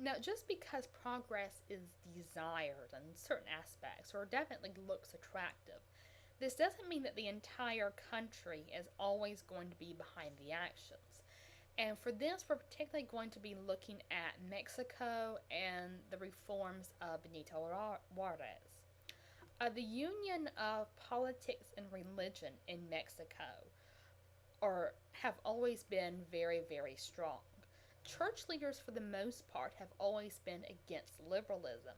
Now, just because progress is desired in certain aspects or definitely looks attractive, this doesn't mean that the entire country is always going to be behind the actions. And for this, we're particularly going to be looking at Mexico and the reforms of Benito Juarez. The union of politics and religion in Mexico have always been very, very strong. Church leaders, for the most part, have always been against liberalism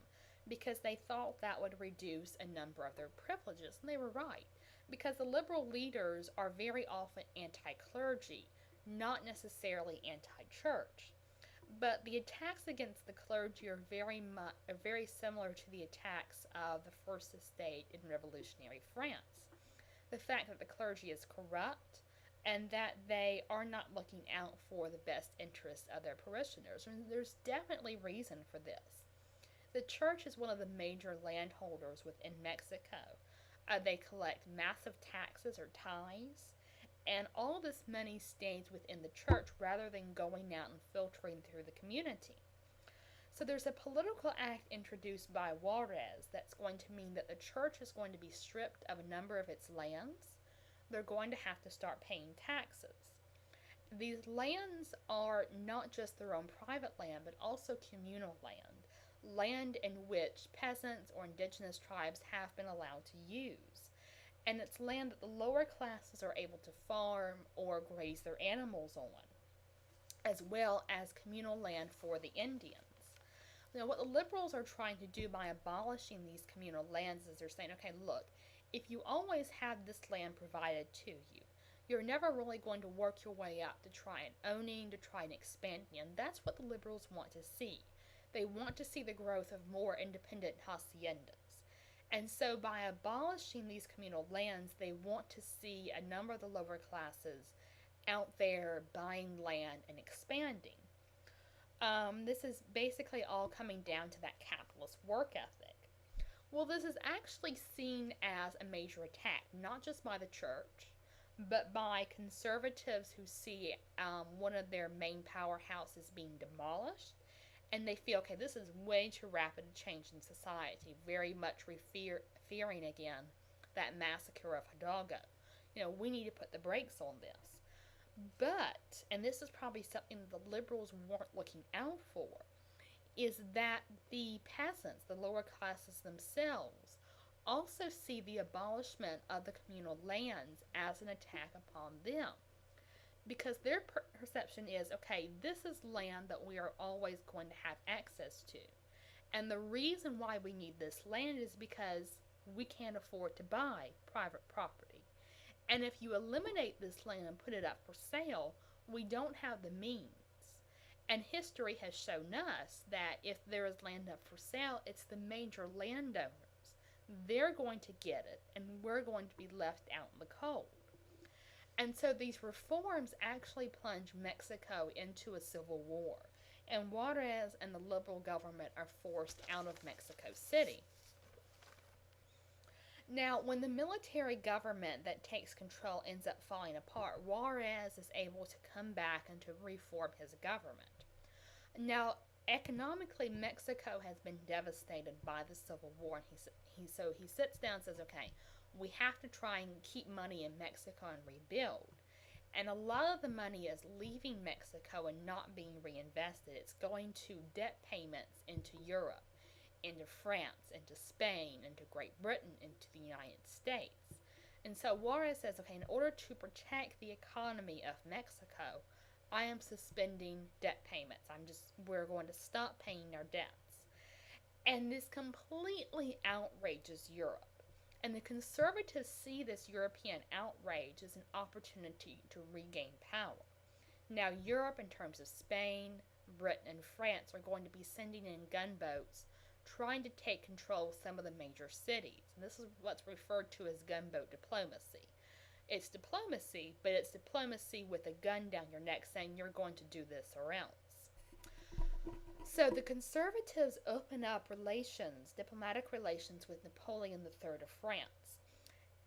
because they thought that would reduce a number of their privileges, and they were right. Because the liberal leaders are very often anti clergy, not necessarily anti church. But the attacks against the clergy are very similar to the attacks of the First Estate in Revolutionary France. The fact that the clergy is corrupt and that they are not looking out for the best interests of their parishioners. And there's definitely reason for this. The church is one of the major landholders within Mexico. They collect massive taxes or tithes, and all of this money stays within the church rather than going out and filtering through the community. So there's a political act introduced by Juarez that's going to mean that the church is going to be stripped of a number of its lands. They're going to have to start paying taxes. These lands are not just their own private land, but also communal land, land in which peasants or indigenous tribes have been allowed to use. And it's land that the lower classes are able to farm or graze their animals on, as well as communal land for the Indians. Now, what the liberals are trying to do by abolishing these communal lands is they're saying, okay, look, if you always have this land provided to you, you're never really going to work your way up to try and owning, to try and expanding, and that's what the liberals want to see. They want to see the growth of more independent haciendas. And so by abolishing these communal lands, they want to see a number of the lower classes out there buying land and expanding. This is basically all coming down to that capitalist work ethic. Well, this is actually seen as a major attack, not just by the church, but by conservatives who see one of their main powerhouses being demolished, and they feel, okay, this is way too rapid a change in society, very much fearing again that massacre of Hidalgo. We need to put the brakes on this. But, and this is probably something that the liberals weren't looking out for, is that the peasants, the lower classes themselves, also see the abolishment of the communal lands as an attack upon them. Because their perception is, okay, this is land that we are always going to have access to. And the reason why we need this land is because we can't afford to buy private property. And if you eliminate this land and put it up for sale, we don't have the means. And history has shown us that if there is land up for sale, it's the major landowners. They're going to get it, and we're going to be left out in the cold. And so these reforms actually plunge Mexico into a civil war, and Juarez and the liberal government are forced out of Mexico City. Now, when the military government that takes control ends up falling apart, Juarez is able to come back and to reform his government. Now, economically, Mexico has been devastated by the Civil War, and so he sits down and says, okay, we have to try and keep money in Mexico and rebuild. And a lot of the money is leaving Mexico and not being reinvested. It's going to debt payments into Europe, into France, into Spain, into Great Britain, into the United States. And so Juarez says, okay, in order to protect the economy of Mexico, I am suspending debt payments. We're going to stop paying our debts. And this completely outrages Europe. And the conservatives see this European outrage as an opportunity to regain power. Now, Europe, in terms of Spain, Britain, and France, are going to be sending in gunboats trying to take control of some of the major cities. And this is what's referred to as gunboat diplomacy. It's diplomacy, but it's diplomacy with a gun down your neck saying you're going to do this or else. So the conservatives open up diplomatic relations with Napoleon III of France.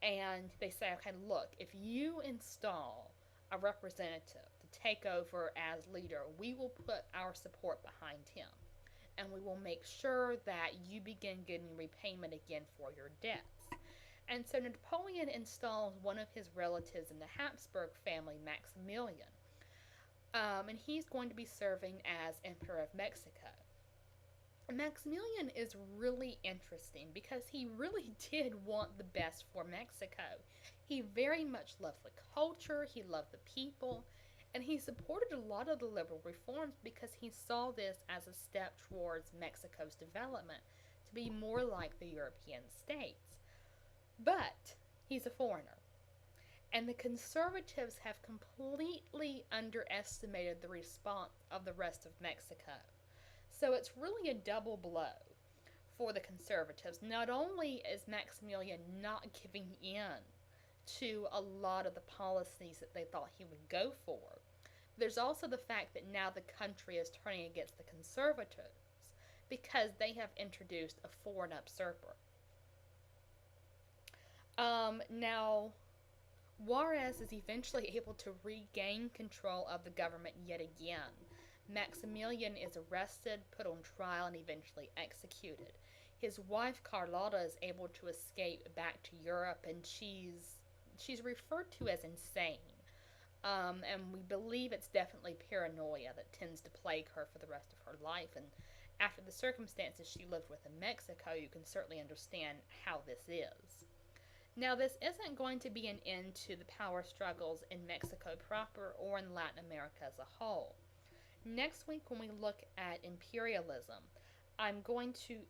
And they say, okay, look, if you install a representative to take over as leader, we will put our support behind him. and we will make sure that you begin getting repayment again for your debts. And so Napoleon installs one of his relatives in the Habsburg family, Maximilian, and he's going to be serving as Emperor of Mexico. Maximilian is really interesting because he really did want the best for Mexico. He very much loved the culture, he loved the people, and he supported a lot of the liberal reforms because he saw this as a step towards Mexico's development to be more like the European states. But he's a foreigner, and the conservatives have completely underestimated the response of the rest of Mexico. So it's really a double blow for the conservatives. Not only is Maximilian not giving in to a lot of the policies that they thought he would go for, there's also the fact that now the country is turning against the conservatives because they have introduced a foreign usurper. Now, Juarez is eventually able to regain control of the government yet again. Maximilian is arrested, put on trial, and eventually executed. His wife Carlotta is able to escape back to Europe, and she's referred to as insane. And we believe it's definitely paranoia that tends to plague her for the rest of her life. And after the circumstances she lived with in Mexico, you can certainly understand how this is. Now, this isn't going to be an end to the power struggles in Mexico proper or in Latin America as a whole. Next week, when we look at imperialism,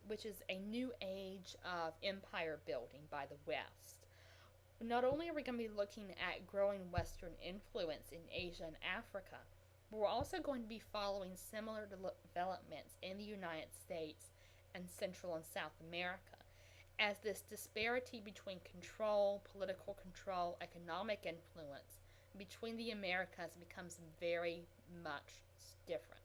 which is a new age of empire building by the West. Not only are we going to be looking at growing Western influence in Asia and Africa, but we're also going to be following similar developments in the United States and Central and South America, as this disparity between control, political control, economic influence between the Americas becomes very much different.